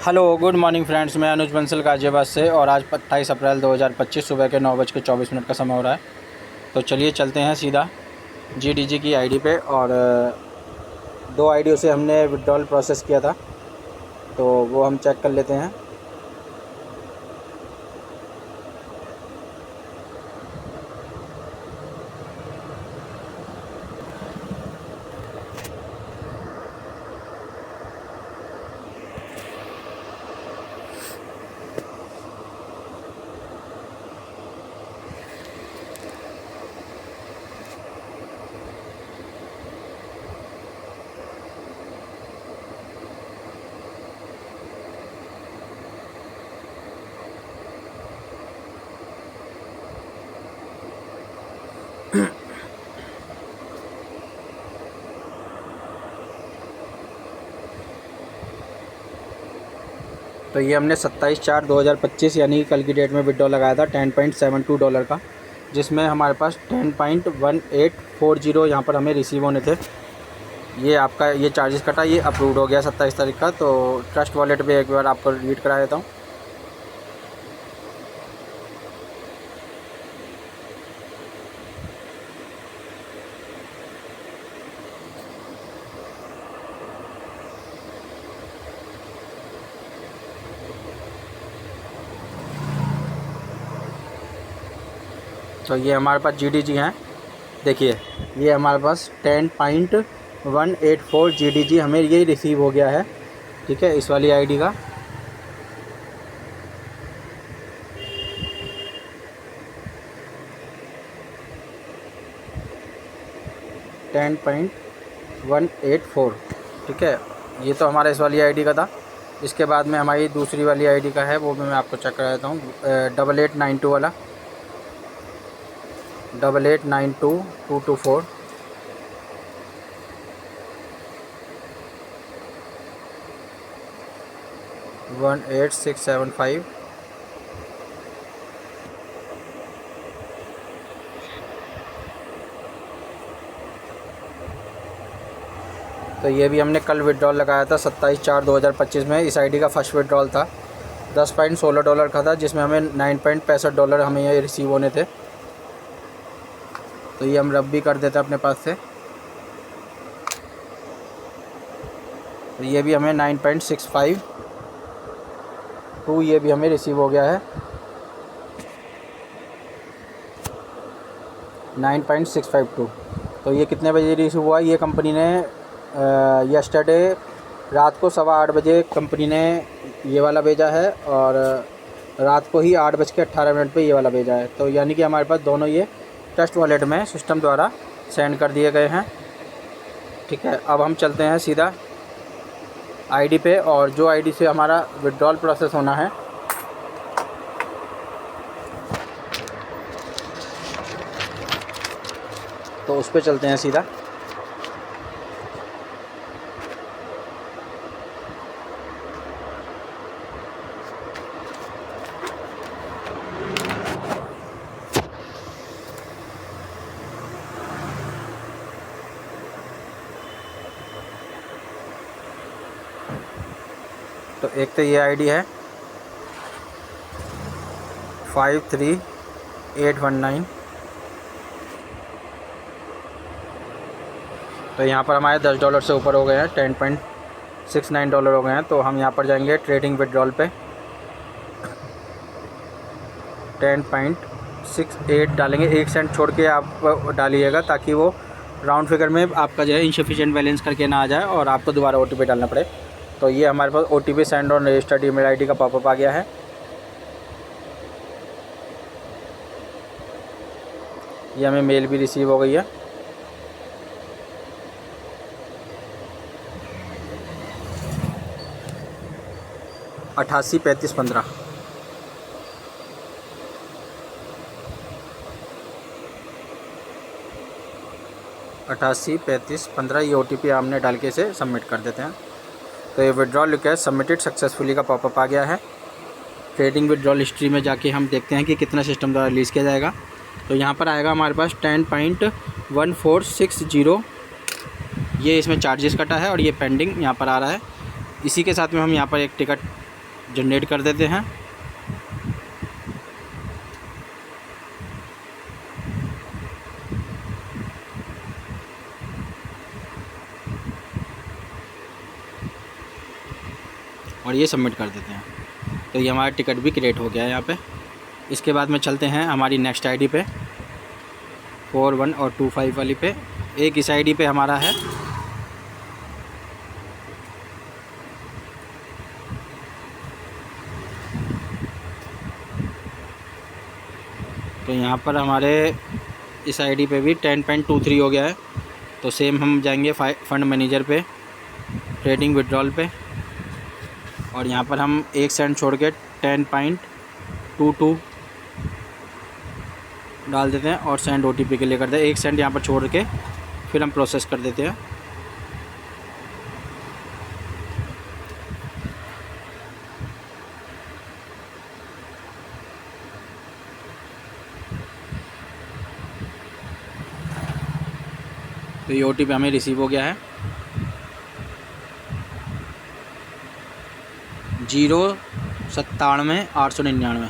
Hello good morning friends, मैं अनुज बंसल गाज़ियाबाद से। और आज 28 अप्रैल 2025 सुबह के 9:24 का समय हो रहा है। तो चलिए चलते हैं सीधा जीडीजी की आईडी पे। और दो आईडियों से हमने विड्रॉल प्रोसेस किया था, तो वो हम चेक कर लेते हैं। तो ये हमने 27/4/2025 यानी कल की डेट में विड्रॉल लगाया था $10.72 का, जिसमें हमारे पास 10.1840 यहाँ पर हमें रिसीव होने थे। ये आपका ये चार्जेस कटा, ये अप्रूव्ड हो गया 27 तारीख का। तो ट्रस्ट वॉलेट पे एक बार आपको रीड करा देता हूँ। तो ये हमारे पास जीडीजी हैं, देखिए ये हमारे पास 10.184 जीडीजी हमें ये रिसीव हो गया है। ठीक है, इस वाली आईडी का। $10.184, ठीक है। ये तो हमारा इस वाली आईडी का था। इसके बाद में हमारी दूसरी वाली आईडी का है, वो भी मैं आपको चेक करा देता हूँ। 8892 वाला 8892-224 18675। तो ये भी हमने कल विड्रॉल लगाया था 27/4/2025 में। इस आईडी का फर्स्ट विड्रॉल था, $10.16 का था, जिसमें हमें $9.65 हमें ये रिसीव होने थे। तो ये हम रब भी कर देते हैं अपने पास से। तो ये भी हमें 9.652 ये भी हमें रिसीव हो गया है। 9.652। तो ये कितने बजे रिसीव हुआ? ये कंपनी ने यस्टरडे रात को 8:15 बजे कंपनी ने ये वाला भेजा है, और रात को ही 8:18 पे ये वाला भेजा है। तो यानी कि हमारे पास दोनों ये ट्रस्ट वॉलेट में सिस्टम द्वारा सेंड कर दिए गए हैं। ठीक है, अब हम चलते हैं सीधा आईडी पे, और जो आईडी से हमारा विड्रॉल प्रोसेस होना है तो उस पर चलते हैं सीधा। तो एक तो ये आईडी है 53819। तो यहाँ पर हमारे $10 से ऊपर हो गए हैं, $10.69 हो गए हैं। तो हम यहाँ पर जाएंगे ट्रेडिंग विड्रॉल पे, 10.68 डालेंगे। 1 सेंट छोड़ के आप डालिएगा, ताकि वो राउंड फिगर में आपका जो है इनसफिशिएंट बैलेंस करके ना आ जाए और आपको दोबारा OTP डालना पड़े। तो ये हमारे पास OTP सेंड और रजिस्टर्ड ईमेल आईडी का पॉपअप आ गया है। ये हमें मेल भी रिसीव हो गई है। $88.35 $88.35 ये OTP हमने डाल के इसे सबमिट कर देते हैं। तो ये विड्रॉल रिक्वेस्ट सबमिटेड सक्सेसफुली का पॉपअप आ गया है। ट्रेडिंग विड्रॉल हिस्ट्री में जाके हम देखते हैं कि कितना सिस्टम द्वारा रिलीज़ किया जाएगा। तो यहाँ पर आएगा हमारे पास 10.1460 ये इसमें चार्जेस कटा है, और ये पेंडिंग यहाँ पर आ रहा है। इसी के साथ में हम यहाँ पर एक टिकट जनरेट कर देते हैं। और ये सबमिट कर देते हैं। तो ये हमारा टिकट भी क्रिएट हो गया है यहाँ पे। इसके बाद में चलते हैं हमारी नेक्स्ट आईडी पे, 41 और 25 वाली पे। एक इस आईडी पे हमारा है, तो यहाँ पर हमारे इस आईडी पे भी 10.23 हो गया है। तो सेम हम जाएंगे फंड मैनेजर पे, ट्रेडिंग विड्रॉल पे, और यहाँ पर हम 1 सेंट छोड़ के 10.22 डाल देते हैं और सेंड OTP के लिए करते हैं। 1 सेंट यहाँ पर छोड़ के फिर हम प्रोसेस कर देते हैं। तो ये OTP हमें रिसीव हो गया है, 097,899।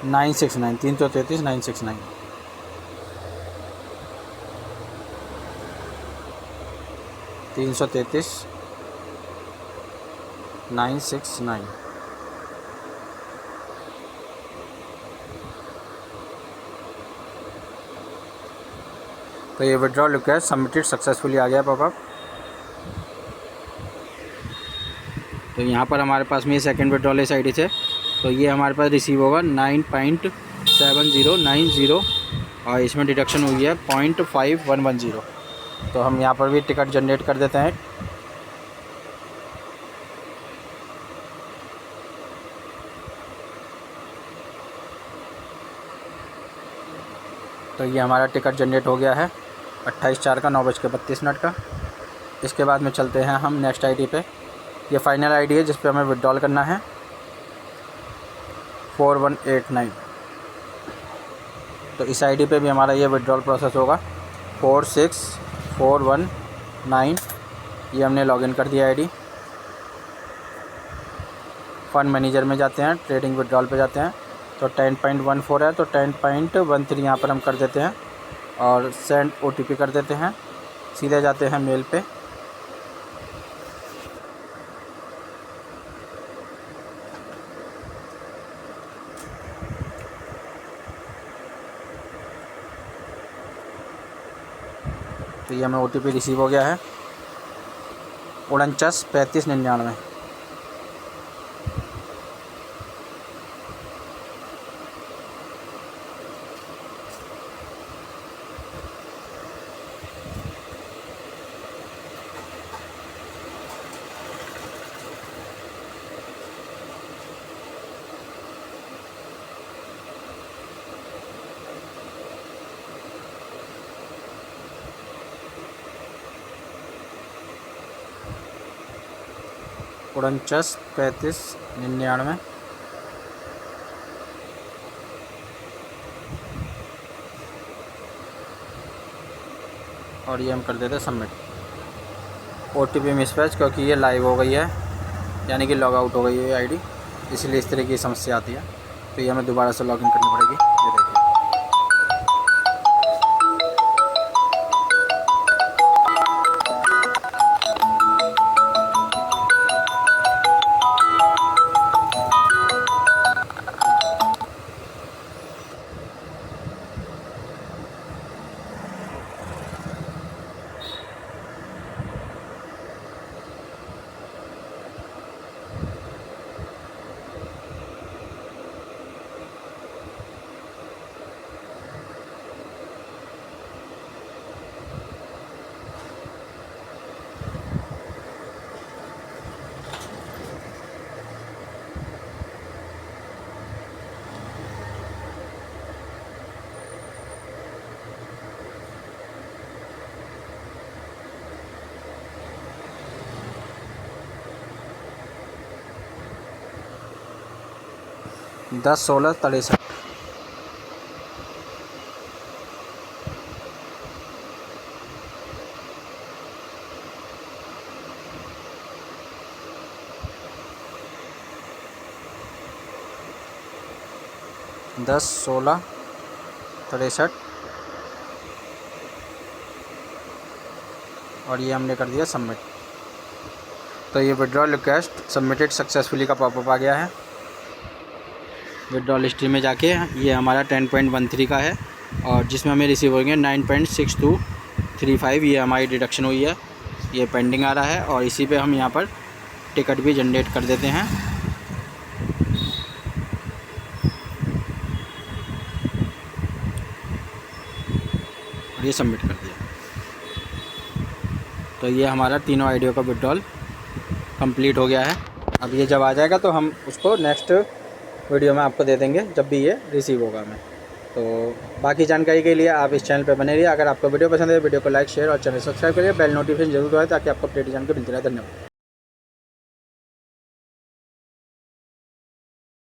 Nine six nine 333 969। तीन सौ 969। तो ये विड्रॉल रिक्वेस्ट सबमिटेड सक्सेसफुली आ गया पॉपअप। तो यहाँ पर हमारे पास में ये सेकंड विड्रॉल इस आईडी से, तो ये हमारे पास रिसीव होगा 9.7090 और इसमें डिडक्शन हुई है 0.5110। तो हम यहाँ पर भी टिकट जनरेट कर देते हैं। तो ये हमारा टिकट जनरेट हो गया है 28/4 का 9:32 का। इसके बाद में चलते हैं हम नेक्स्ट आईडी पे। ये फाइनल आईडी है जिस पे हमें विड्रॉल करना है, 4189। तो इस आईडी पे भी हमारा ये विड्रॉल प्रोसेस होगा 46419। ये हमने लॉगिन कर दिया आईडी। फंड मैनेजर में जाते हैं, ट्रेडिंग विड्रॉल पे जाते हैं, तो 10.14 है, तो 10.13 यहाँ पर हम कर देते हैं और सेंड OTP कर देते हैं। सीधे जाते हैं मेल पे, तो ये हमें OTP रिसीव हो गया है 49 35 99। उनचास 35 99। और ये हम कर देते हैं सबमिट। OTP मिसमैच, क्योंकि ये लाइव हो गई है, यानी कि लॉग आउट हो गई है आईडी। इसलिए इस तरह की समस्या आती है। तो ये हमें दोबारा से लॉगिन करनी पड़ेगी। ये देखिए, 10-16-63। दस 16-63 और ये हमने कर दिया सबमिट। तो ये विड्रॉल रिक्वेस्ट सबमिटेड सक्सेसफुली का पॉपअप आ गया है। विड्रॉल हिस्ट्री में जाके ये हमारा 10.13 का है और जिसमें हमें रिसीव होंगे 9.6235। ये हमारी डिडक्शन हुई है, ये पेंडिंग आ रहा है और इसी पे हम यहाँ पर टिकट भी जनरेट कर देते हैं। और ये सबमिट कर दिया। तो ये हमारा तीनों आईडियो का विड्रॉल कंप्लीट हो गया है। अब ये जब आ जाएगा तो हम उसको नेक्स्ट वीडियो में आपको दे देंगे जब भी ये रिसीव होगा हमें। तो बाकी जानकारी के लिए आप इस चैनल पर बने रहिए। अगर आपको वीडियो पसंद है वीडियो को लाइक शेयर और चैनल सब्सक्राइब करिए। बेल नोटिफिकेशन जरूर दबाएं ताकि आपको अपडेट जानकर मिलती रहे। धन्यवाद।